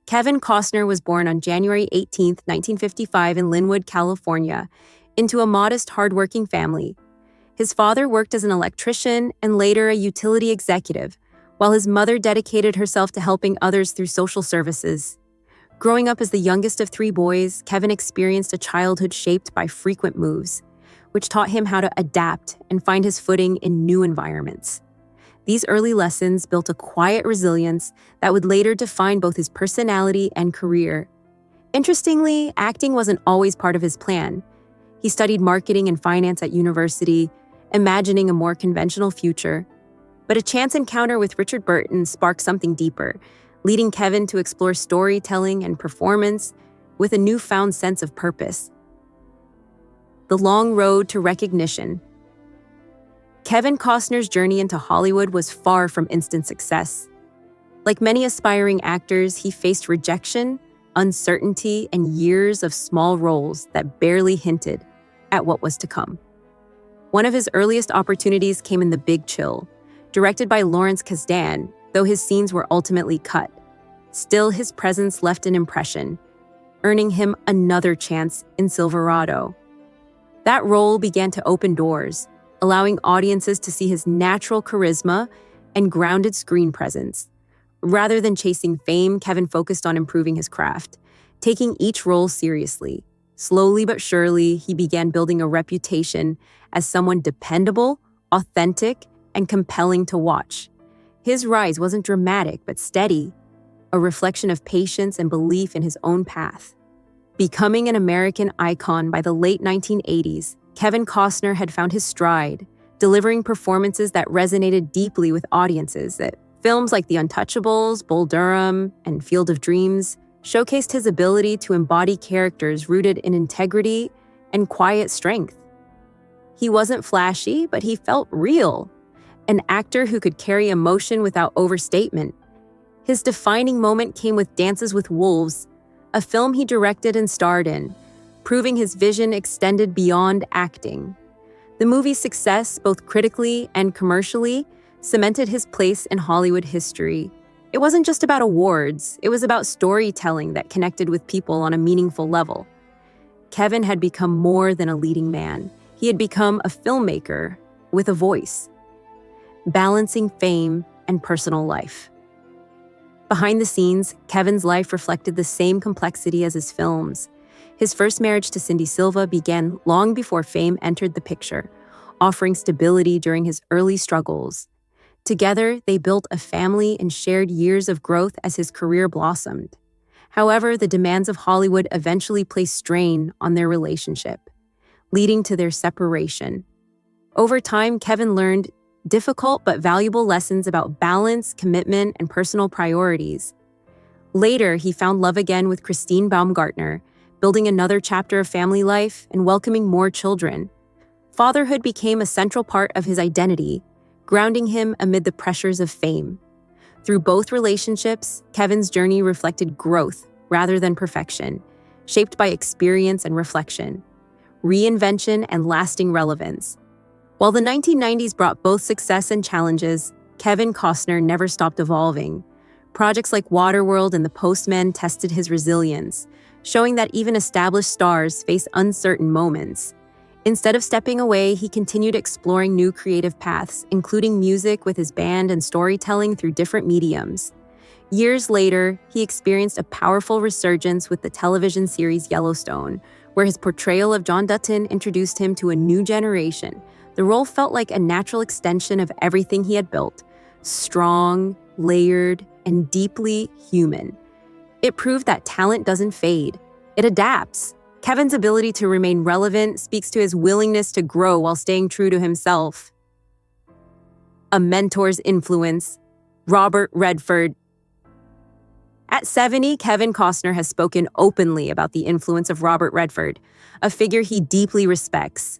Kevin Costner was born on January 18, 1955 in Linwood, California, into a modest, hardworking family. His father worked as an electrician and later a utility executive, while his mother dedicated herself to helping others through social services. Growing up as the youngest of three boys, Kevin experienced a childhood shaped by frequent moves, which taught him how to adapt and find his footing in new environments. These early lessons built a quiet resilience that would later define both his personality and career. Interestingly, acting wasn't always part of his plan. He studied marketing and finance at university, imagining a more conventional future. But a chance encounter with Richard Burton sparked something deeper, leading Kevin to explore storytelling and performance with a newfound sense of purpose. The long road to recognition. Kevin Costner's journey into Hollywood was far from instant success. Like many aspiring actors, he faced rejection, uncertainty, and years of small roles that barely hinted at what was to come. One of his earliest opportunities came in The Big Chill, directed by Lawrence Kasdan, though his scenes were ultimately cut. Still, his presence left an impression, earning him another chance in Silverado. That role began to open doors, allowing audiences to see his natural charisma and grounded screen presence. Rather than chasing fame, Kevin focused on improving his craft, taking each role seriously. Slowly but surely, he began building a reputation as someone dependable, authentic, and compelling to watch. His rise wasn't dramatic but steady, a reflection of patience and belief in his own path. Becoming an American icon by the late 1980s, Kevin Costner had found his stride, delivering performances that resonated deeply with audiences. Films like The Untouchables, Bull Durham, and Field of Dreams showcased his ability to embody characters rooted in integrity and quiet strength. He wasn't flashy, but he felt real, an actor who could carry emotion without overstatement. His defining moment came with Dances with Wolves, a film he directed and starred in, proving his vision extended beyond acting. The movie's success, both critically and commercially, cemented his place in Hollywood history. It wasn't just about awards, it was about storytelling that connected with people on a meaningful level. Kevin had become more than a leading man. He had become a filmmaker with a voice, balancing fame and personal life. Behind the scenes, Kevin's life reflected the same complexity as his films. His first marriage to Cindy Silva began long before fame entered the picture, offering stability during his early struggles. Together, they built a family and shared years of growth as his career blossomed. However, the demands of Hollywood eventually placed strain on their relationship, leading to their separation. Over time, Kevin learned difficult but valuable lessons about balance, commitment, and personal priorities. Later, he found love again with Christine Baumgartner, building another chapter of family life and welcoming more children. Fatherhood became a central part of his identity, grounding him amid the pressures of fame. Through both relationships, Kevin's journey reflected growth rather than perfection, shaped by experience and reflection, reinvention and lasting relevance. While the 1990s brought both success and challenges, Kevin Costner never stopped evolving. Projects like Waterworld and The Postman tested his resilience, showing that even established stars face uncertain moments. Instead of stepping away, he continued exploring new creative paths, including music with his band and storytelling through different mediums. Years later, he experienced a powerful resurgence with the television series Yellowstone, where his portrayal of John Dutton introduced him to a new generation. The role felt like a natural extension of everything he had built, strong, layered, and deeply human. It proved that talent doesn't fade, it adapts. Kevin's ability to remain relevant speaks to his willingness to grow while staying true to himself. A mentor's influence, Robert Redford. At 70, Kevin Costner has spoken openly about the influence of Robert Redford, a figure he deeply respects.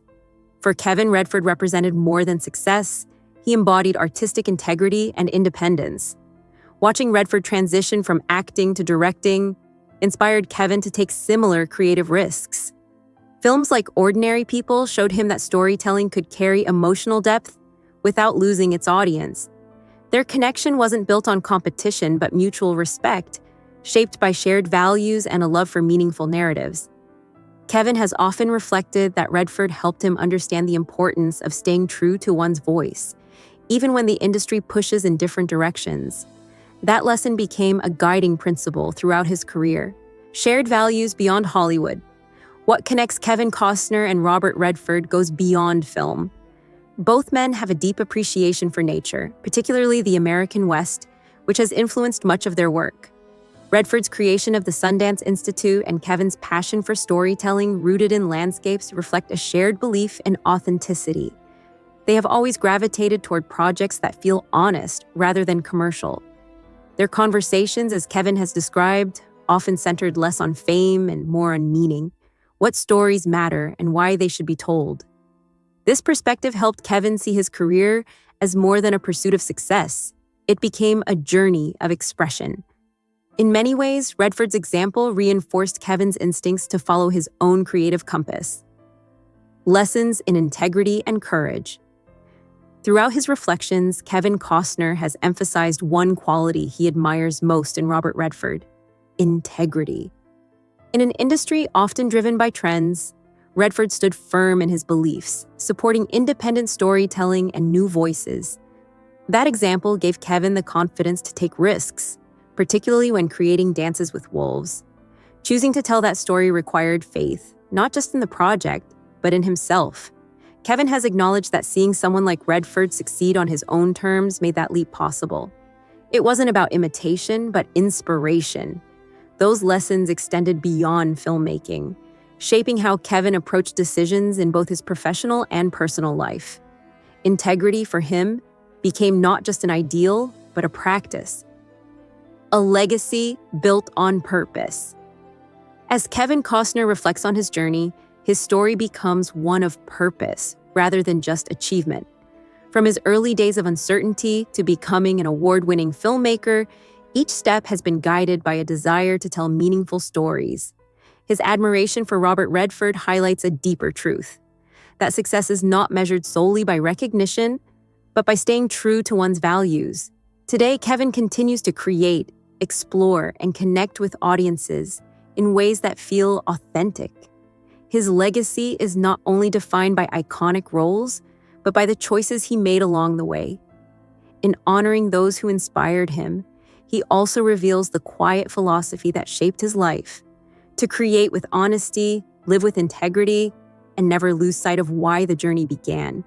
For Kevin, Redford represented more than success. He embodied artistic integrity and independence. Watching Redford transition from acting to directing inspired Kevin to take similar creative risks. Films like Ordinary People showed him that storytelling could carry emotional depth without losing its audience. Their connection wasn't built on competition but mutual respect, shaped by shared values and a love for meaningful narratives. Kevin has often reflected that Redford helped him understand the importance of staying true to one's voice, even when the industry pushes in different directions. That lesson became a guiding principle throughout his career. Shared values beyond Hollywood. What connects Kevin Costner and Robert Redford goes beyond film. Both men have a deep appreciation for nature, particularly the American West, which has influenced much of their work. Redford's creation of the Sundance Institute and Kevin's passion for storytelling rooted in landscapes reflect a shared belief in authenticity. They have always gravitated toward projects that feel honest rather than commercial. Their conversations, as Kevin has described, often centered less on fame and more on meaning, what stories matter and why they should be told. This perspective helped Kevin see his career as more than a pursuit of success. It became a journey of expression. In many ways, Redford's example reinforced Kevin's instincts to follow his own creative compass. Lessons in integrity and courage. Throughout his reflections, Kevin Costner has emphasized one quality he admires most in Robert Redford: integrity. In an industry often driven by trends, Redford stood firm in his beliefs, supporting independent storytelling and new voices. That example gave Kevin the confidence to take risks, particularly when creating Dances with Wolves. Choosing to tell that story required faith, not just in the project, but in himself. Kevin has acknowledged that seeing someone like Redford succeed on his own terms made that leap possible. It wasn't about imitation, but inspiration. Those lessons extended beyond filmmaking, shaping how Kevin approached decisions in both his professional and personal life. Integrity for him became not just an ideal, but a practice. A legacy built on purpose. As Kevin Costner reflects on his journey, his story becomes one of purpose rather than just achievement. From his early days of uncertainty to becoming an award-winning filmmaker, each step has been guided by a desire to tell meaningful stories. His admiration for Robert Redford highlights a deeper truth: that success is not measured solely by recognition, but by staying true to one's values. Today, Kevin continues to create, explore, and connect with audiences in ways that feel authentic. His legacy is not only defined by iconic roles, but by the choices he made along the way. In honoring those who inspired him, he also reveals the quiet philosophy that shaped his life: to create with honesty, live with integrity, and never lose sight of why the journey began.